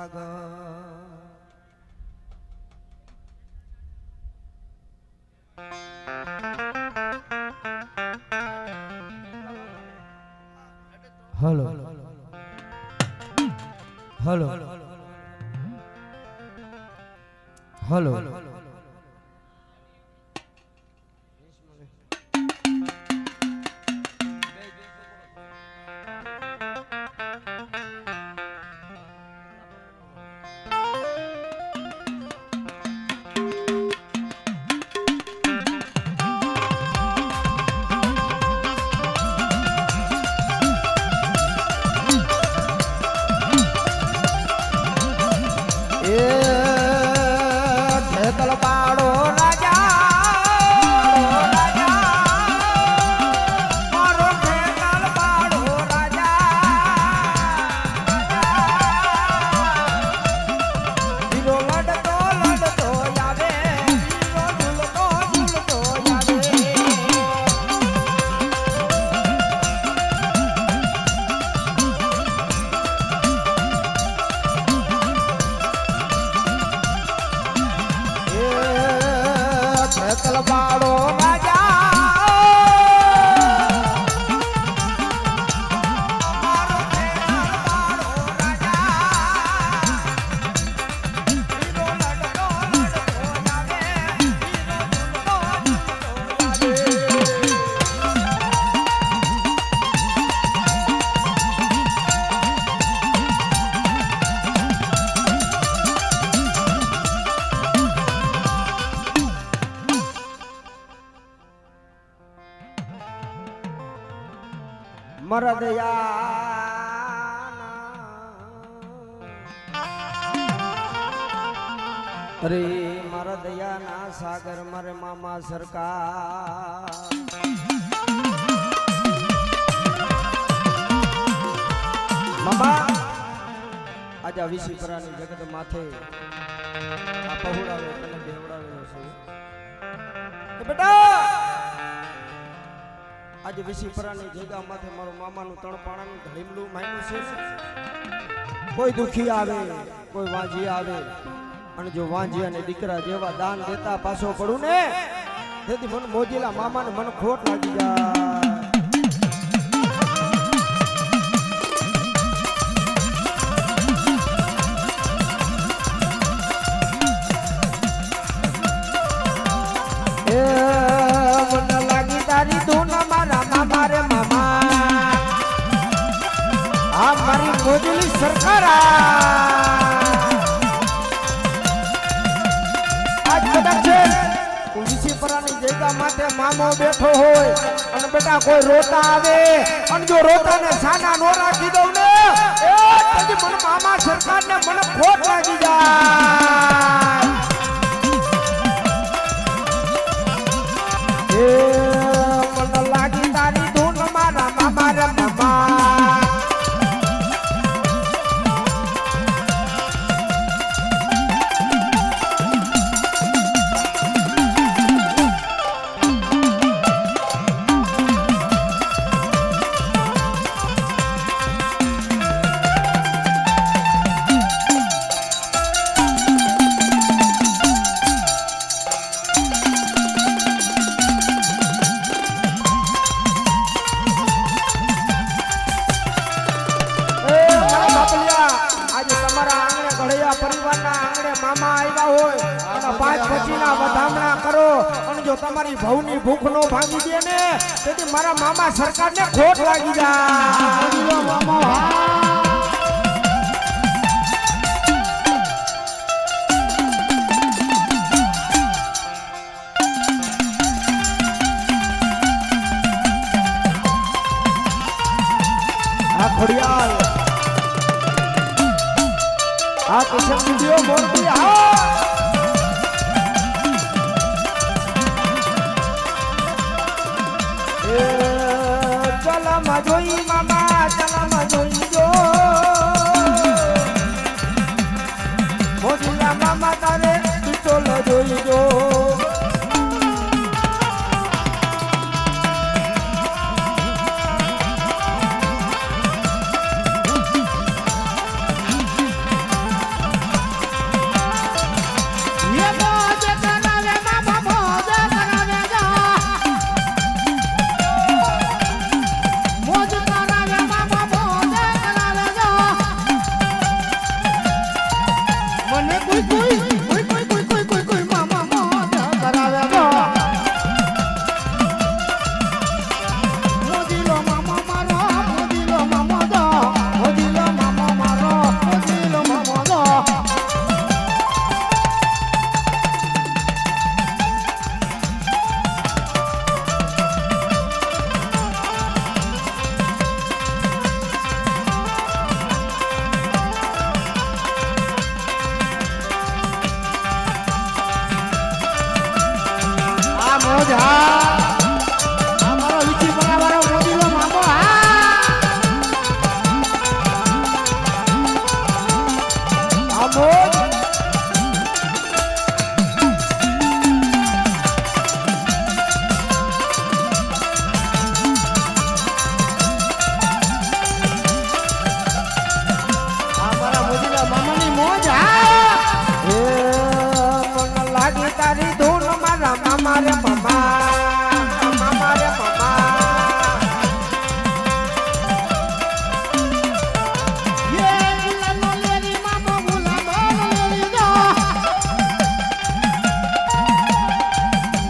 સાગર hello hello hello તલવાડો રાજા મારો તલવાડો રાજા hero લડતો આવે અરે મારા દયાના સાગર મારે મામા સરકાર મામા આજે વિશીપરાની જગત માથે આ પહોળાવે તને બેવડાવેલો છે બેટા આજે વિશીપરાની જગ્યા માથે મારો મામાનું તણપાણાનું ઢળીમલું માયનું છે કોઈ દુખી આવે કોઈ વાંજી આવે અને જો વાંજિયાને દીકરા જેવા દાન દેતા પાછો પડું ને તેથી મને મોજીલા મામાને મને ખોટ લાગી જાય મને લાગી તારી ધૂન મારા મામા રે મામા આ મારી મોજીલી સરકાર માટે મામો બેઠો હોય અને બેટા કોઈ રોતા આવે અને જો રોતા ને સાના નો રાખી દઉં ને એ પછી મને મામા સરકાર ને મને ખોટ લાગી જાય મને લાગી તારી ધૂન મારા મામા રે મામા તમારી ભવની ભૂખ નો ભાંગી દે ને તેથી મારા મામા સરકાર ને ખોટ લાગી જાય આ ખોડિયાલ આ કિશન વિડિયો મોરબી હા ચલામાં જોઈ મામા ચલામાં જોઈ જો મોજીલા મામા તારે પિસ્તોલ જોઈ જો તારી ધૂન મારા મામા રે મામા રે મામા ये गुलाम लेरी मामो गुलाम लेरी दो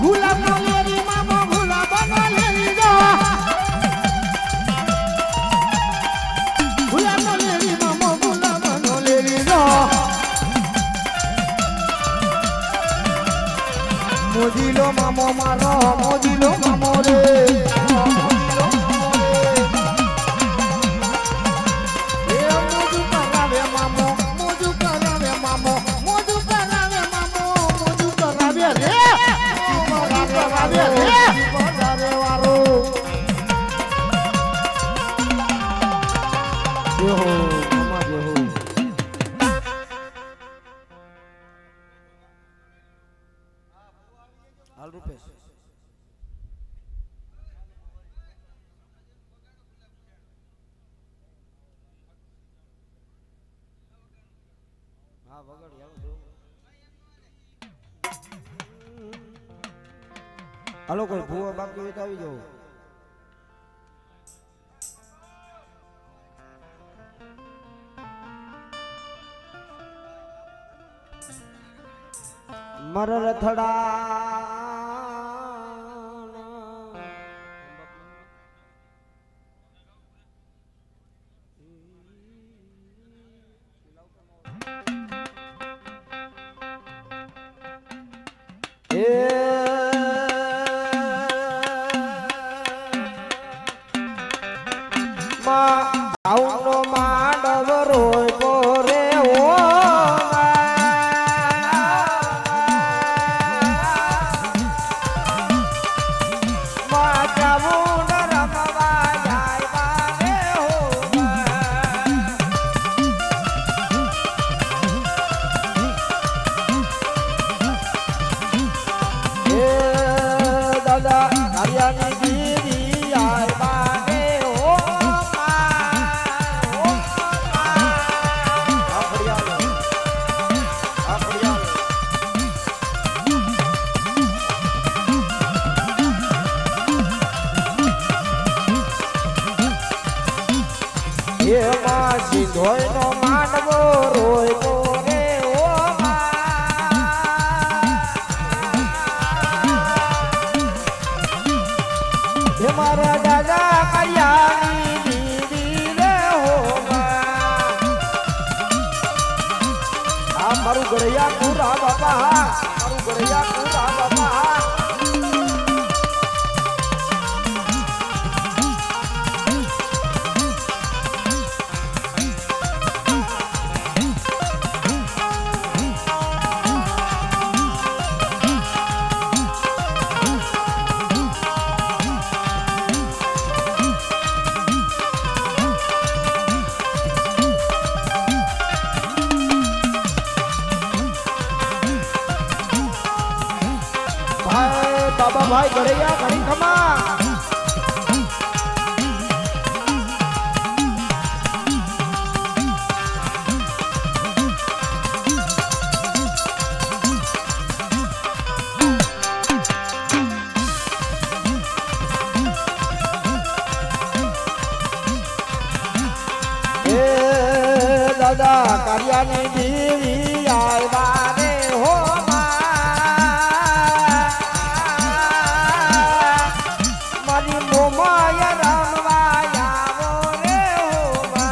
गुलाम लेरी मामो गुलाम लेरी दो गुलाम लेरी मामो गुलाम लेरी दो મોજીલો મામો મારો મોજીલો મામો રે મોજુ કરાવે મામો મોજુ કરાવે મામો મોજુ કરાવે મામો મોજુ કરાવે રે કરાવે રે કરાવે વારો જેહો મામા જેહો હાલ રૂપેશ હા વગડી હાલો જો હાલો કોઈ ભૂવા બાકી હોય તો આવી જાવ મરર થડા આવનો માંડવ રોય પોરે ઓ દાદા હરિયાની દીદી આય બાને ઓ એમાં સિંધોયનો માંડવો રોય પોરે ઓ હે મારા દાદા કયાની દીદી રે હો આ મારું ગળિયા પૂરા બાપા મારું ગળિયા પૂરા બાપા બાબા ભાઈ ગળિયા ઘણી ખમા દાદા કાર્યાની દેવી આવ્યા રે હો મારી મોમાય રામવા આવો રે હો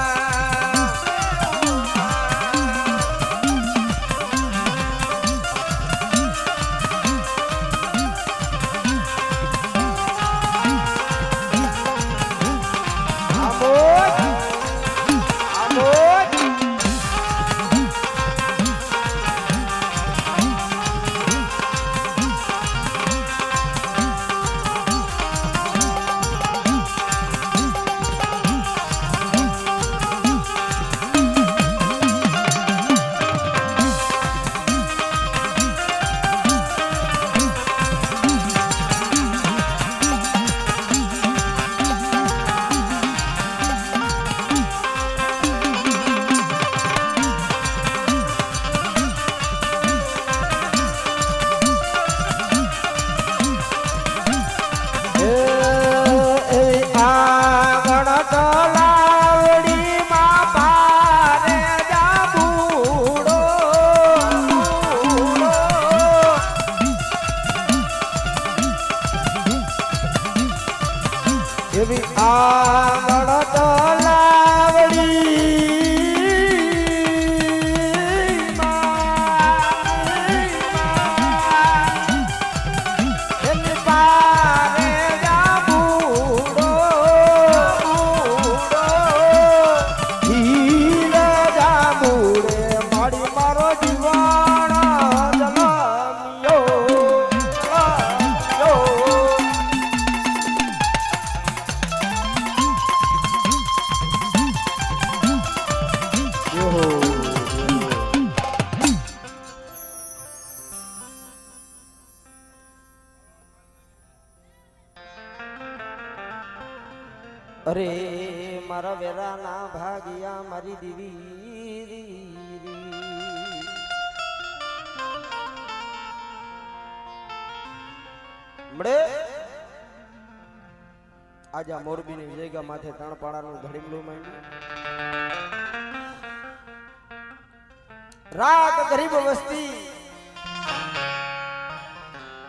મારા વેરાના ભાગ્યા મારી દીવી મળે આજા મોરબીની વિજયગા માથે તણપાડાનું ધડીમલું માંડ્યું રાત ગરીબ વસ્તી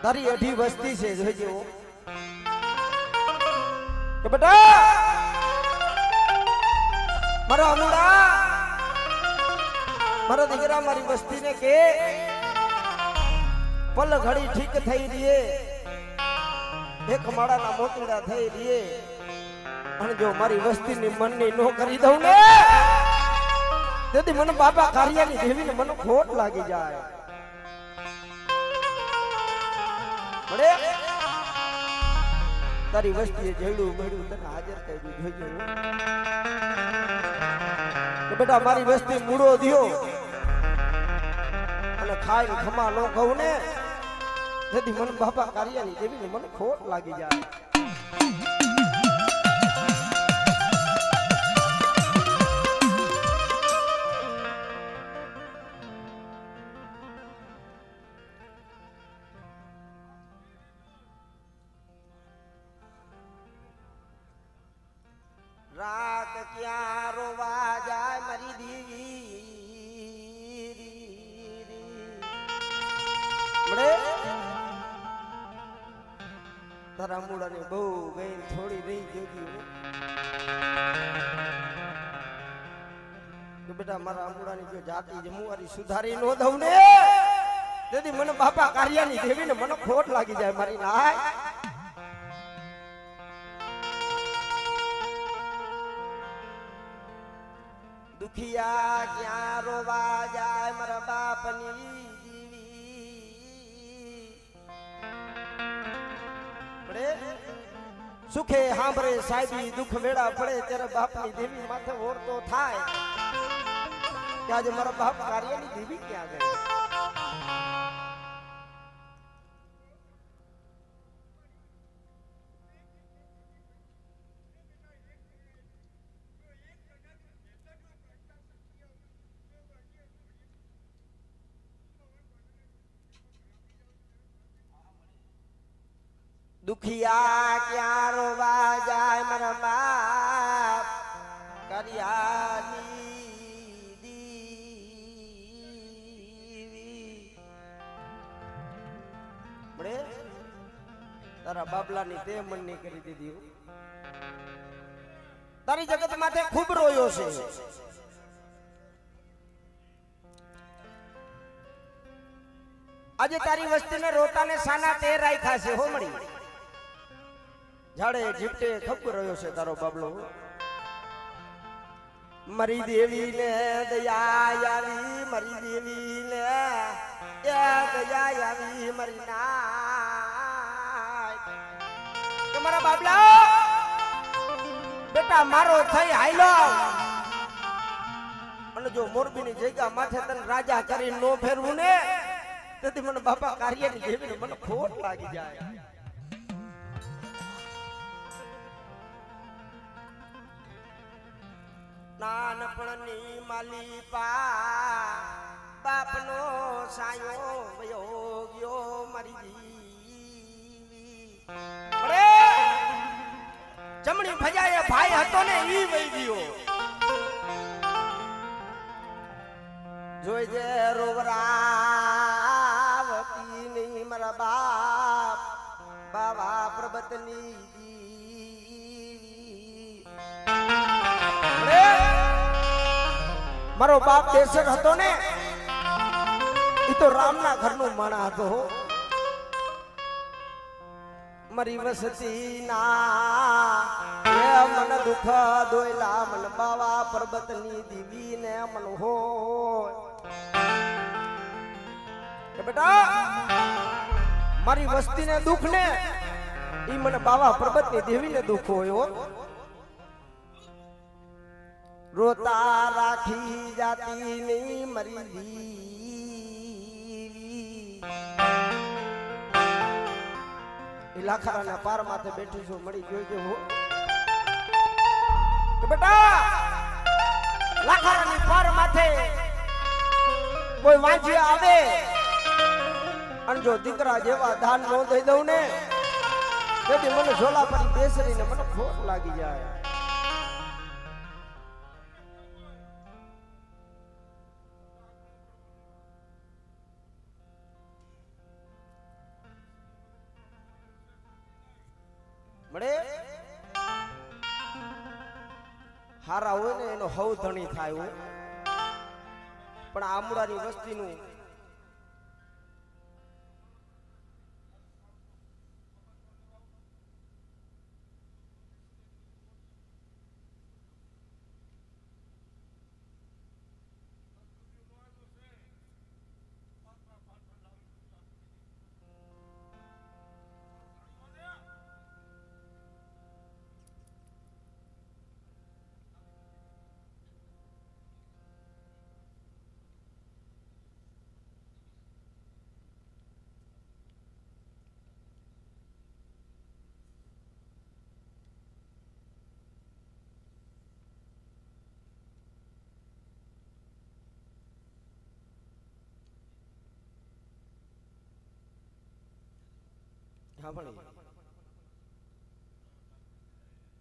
તારી અઢી વસ્તી છે જોઈજો કે બેટા મારા અનુડા મારા દીકરા મારી વસ્તીને કે પલ ઘડી ઠીક થઈ રીએ એક માળાના મોતીડા થઈ રીએ અને જો મારી વસ્તીની મનની નો કરી દઉં ને તેથી મને બાપા કાર્યની દેવીને મને ખોટ લાગી જાય મળે તારી વસ્તીએ જેડું મેળ્યું તને હાજર કર્યું જોઈજો કે બેટા મારી વસ્તી મૂળો દિયો અને ખાઈ ખમા નો કહું ને તેથી મને બાપા કાર્યની દેવીને મને ખોટ લાગી જાય રાત ક્યાં રોવા જાય મારી દીવી મળે તારા મૂળાને બહુ ગઈ થોડી રહી જોગી બેટા મારા મૂળાની જો જાતિ જમુવારી સુધારી નો દઉં ને તેથી મને બાપા કાર્યની દેવીને મને ખોટ લાગી જાય મારી નાય દુખિયા ક્યાં રોવા જાય મારા બાપની દીવી પડે સુખે સાંભળે સાહેબી દુઃખ વેળા પડે ત્યારે બાપની દેવી માથે ઓરતો થાય કે આજે મારા બાપ કાર્યની દેવી ક્યાં ગઈ દુખિયા ક્યાં રોવા જાય મારા બાપ કર્યાની દીવી મળે તારા બાબલાની તે મનની કરી દીધી તારી જગત માથે ખૂબ રોયો છે આજે તારી વસ્તીને રોતાને સાના તે રાખ્યા છે હો મળી ઝાડે જીપટે ખપ રહ્યો છે તારો બાબલો મરી દેવીને દયા આવી મરી દેવીને દયા આવી મરી ના તમારા બાબલા બેટા મારો થઈ હાઈલો અને જો મોરબીની જગ્યા માથે તને રાજા કરી નો ફેરવું ને તેથી મને બાપા કાર્યની દેવીને મને ખોટ લાગી જાય નાનપણની માલી પા બાપનો સાયો વયો ગયો મારી દીવી અરે જમણી ભજાએ ભાઈ હતો ને ઈ વઈ ગયો જોઈ જે રોવરાવતી ની મારા બાપ બાવા પ્રબતની મારો બાપ દેશર હતો ને એ તો રામના ઘરનું માણા હતો મારી વસતી ના મન દુઃખ દોયલા મન બાવા પર્વતની દીવી ને મન હોય બેટા મારી વસ્તીને દુઃખ ને ઈ મને બાવા પર્વતની દેવીને દુઃખ હોય રોતા રાખી જાતી નહીં મરી દીવી લાખારાના પાર માથે બેઠી છું મળી જોઈજો કે બેટા લાખાની પાર માથે કોઈ વાંચી આવે અને જો દીકરા જેવા દાન નો દઈ દઉં ને તેથી મને ઝોલા પર બેસરીને મને ખોટ લાગી જાય. મળે હારા હોય ને એનો હવ ધણી થાય હોય પણ આમળાની વસ્તીનું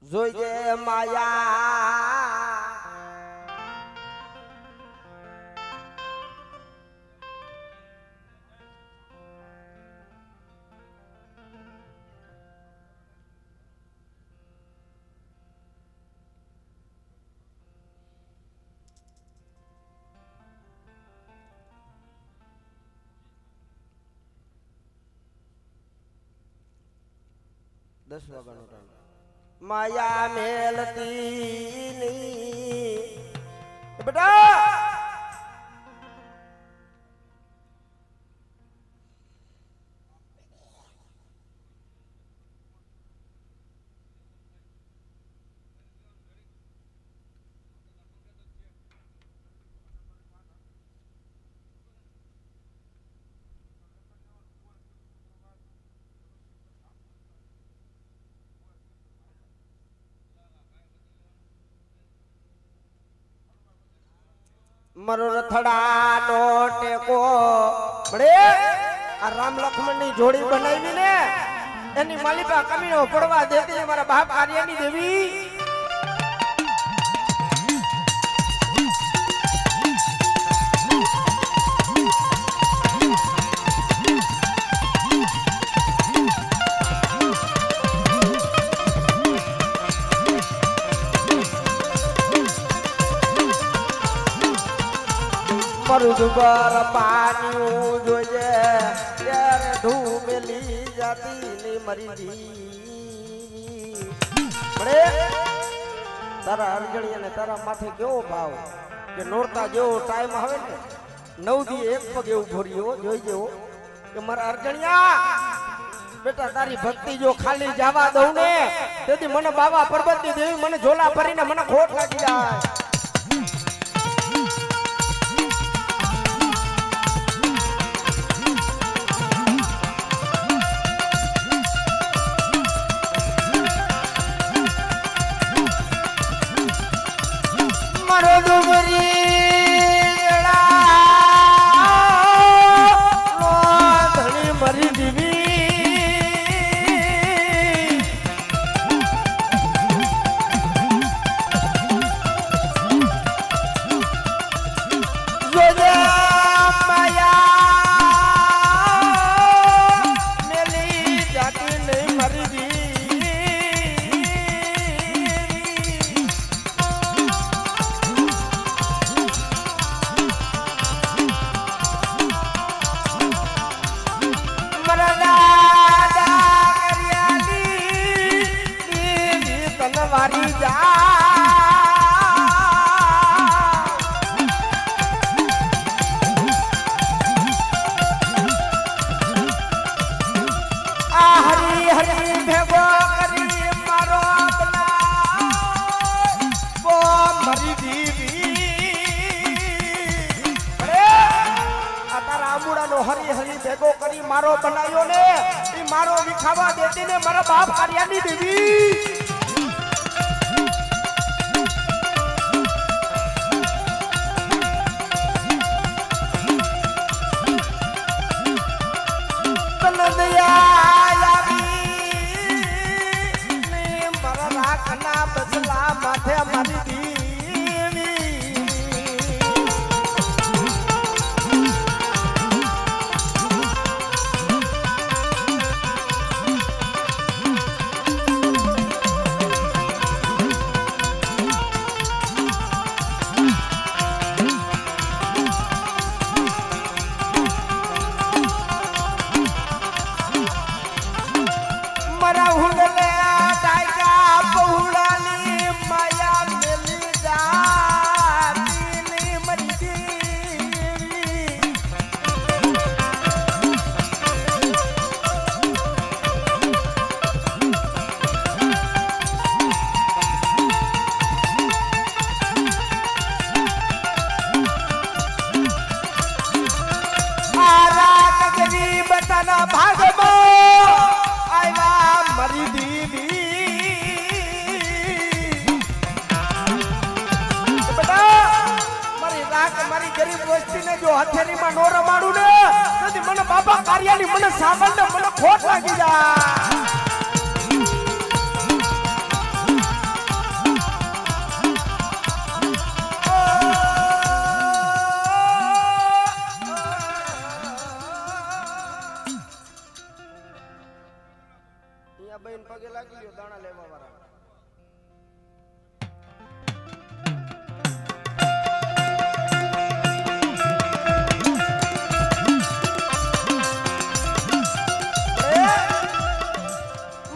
જોઈજે માયા દસ વાગ્યાનો ટાઈમ માયા મેલતી નહીં બેટા મારો રથડાનો ટેકો પડે આ રામ લક્ષ્મણ ની જોડી બનાવી ને એની માલિકા કમીનો પડવા દેતી મારા બાપ આર્યની દેવી મરુદુબર પાણી જોઈએ ત્યારે ધૂમેલી જાતી ને મરી દી મળે તારા અરજણી અને તારા માથે કેવો ભાવ કે નોરતા જેવો ટાઈમ આવે ને 9 દી એક પગ એવું ભર્યો જોઈ જેવો કે મારા અરજણિયા બેટા તારી ભક્તિ જો ખાલી જવા દઉં ને તેથી મને બાબા પરબતની દેવી મને ઝોલા ભરીને મને ખોટ લાગી જાય. વારી જા આ હરી હરી ભેગો કરી મારો કો મરી દીવી આ તારા આંબુડાનો હરી હરી ભેગો કરી મારો બનાવ્યો ને એ મારો વિખાવા દેતી ને મારા બાપ આર્યાની દેવી બેટા કે મારી ગરીબ વસ્તીને જો હથેળીમાં નો રમાડું ને તેથી મને બાપા કાર્યાની મને સાબંદ મને ખોટ લાગી જાય. બેન પગે લાગી ગયો દાણા લેવા વાળા.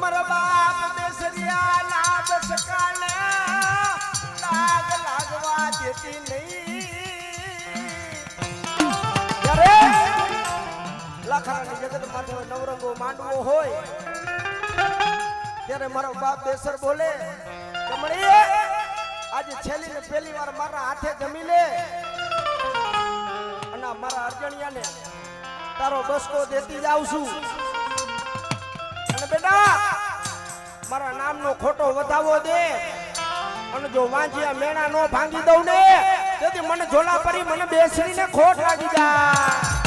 મારા બાપ બેસરિયા ના દસકાને લાગ લાગવા દેતી નહીં. જ્યારે લાખાની જગત માથે નવરંગો માંડવો હોય ત્યારે મારો બાપ બેસર બોલે કમળી આજે છેલ્લી ને પહેલી વાર મારા હાથે જમી લે અને મારા અર્જણિયાને તારો બસકો દેતી જાઉં છું. અને બેટા મારા નામનો ખોટો વધાવો દે અને જો વાંજિયા મેણા નો ભાંગી દઉં ને તેથી મને ઝોલા પરી મને બેસરીને ખોટ લાગી જાય.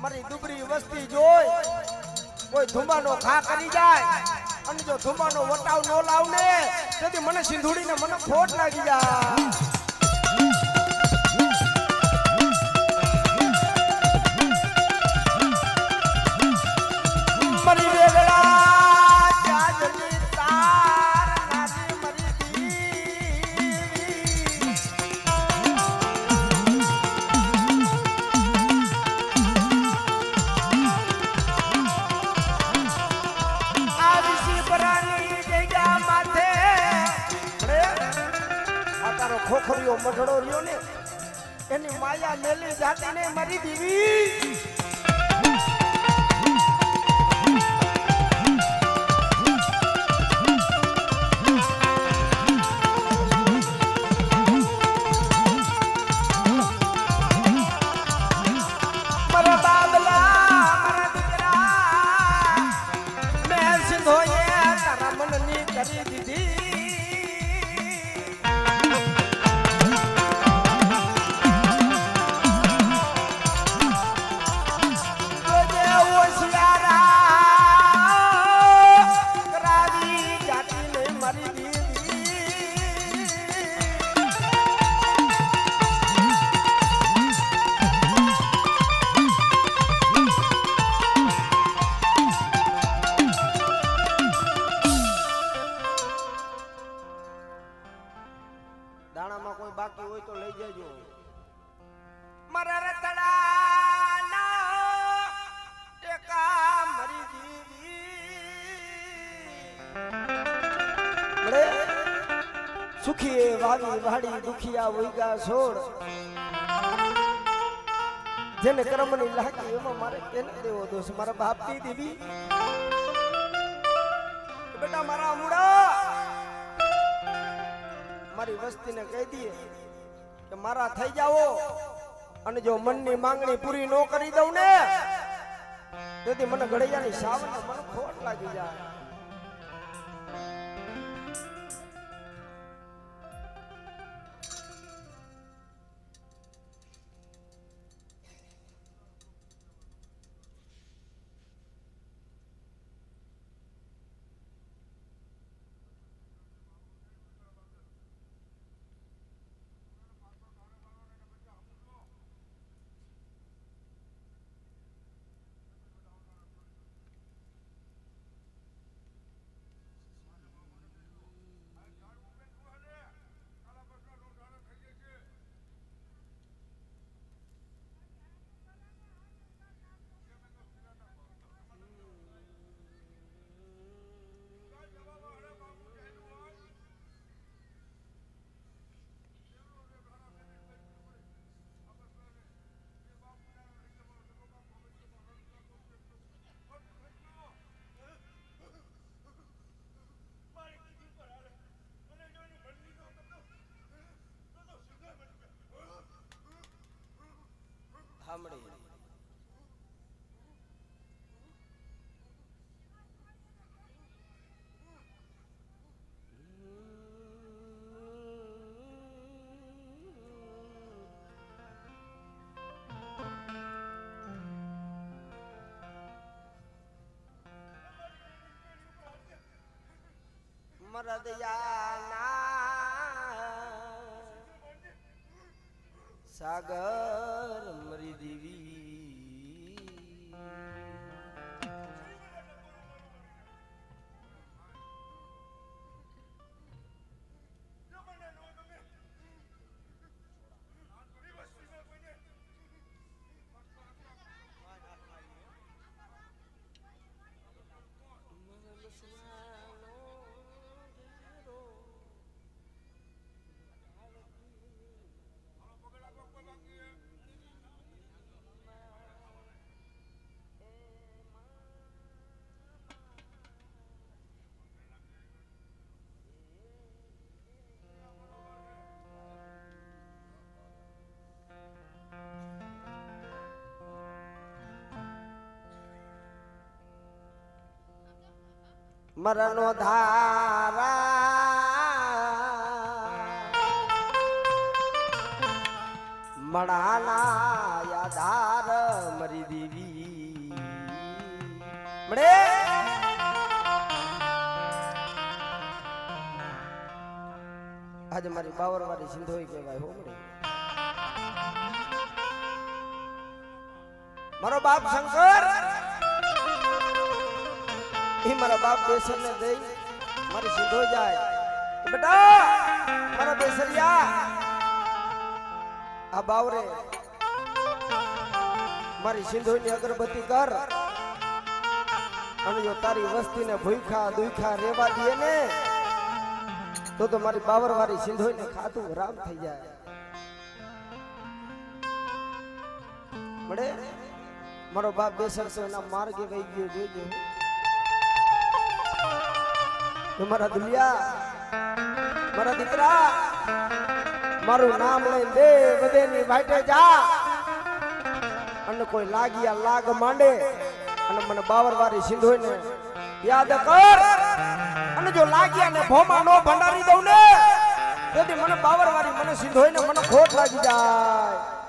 મારી ડુબરી વસ્તી જોઈ કોઈ ધુમાનો ખા કરી જાય અને જો ધુમાનો વટાવ નો લાવને તેથી મને સિંધુડીને મને ખોટ લાગી જાય. મારી વેગળા જાજની તાર નાજી મારી ખોખરીઓ મઢડો રહ્યો ને એની માયા મેલી જાતી ને મારી દીવી. મારા બાબલા મારા દીકરા મેં સિંધોએ તારા મનની કરી દીધી. દાણામાં કોઈ બાકી હોય તો લઈ જજો. મારા રતડાના ટેકા મરી દીવી સુખી વાવી વાડી દુખિયા વૈગા છોડ જેને કર્મની લાગી એમાં મારે કેને દેવો દોષ મારા બાપની દીવી. બેટા મારા મુડા મારી વસ્તીને કહી દઈએ કે મારા થઈ જાઓ અને જો મનની માંગણી પૂરી ન કરી દઉં ને તેથી મને ઘડિયાની સાવને મને ખોટ લાગી જાય. સાંભળી સાગર મરી દેવી મરનો ધારા મણાના યાદાર મરી દેવી મળે આજે મારી બાવર વાળી સિંધોઈ કહેવાય હો મળે મારો બાપ શંકર એ મારા બાપ બેસર ને દઈ મારી સીધો જાય બેટા મારા બેસરિયા આ બાવરે મારી સિંધોની અગરબત્તી કર અને જો તારી વસ્તીને ભૂખા દુખા રેવા દે ને તો મારી બાવર વાળી સિંધોઈને ખાતું રામ થઈ જાય મળે મારો બાપ બેસર તો એના માર્ગે વહી ગયો જોજો મારા દુલિયા મારા દીકરા મારું નામ લઈને દે બધેની વાટે જા અને કોઈ લાગિયા લાગ માંડે અને મને બાવર વાળી સિંધોઈને યાદ કર અને જો લાગિયા ને ભોમા નો ભંડારી દઉં ને તેથી મને બાવર વાળી મને સિંધોઈને મને ખોટ લાગી જાય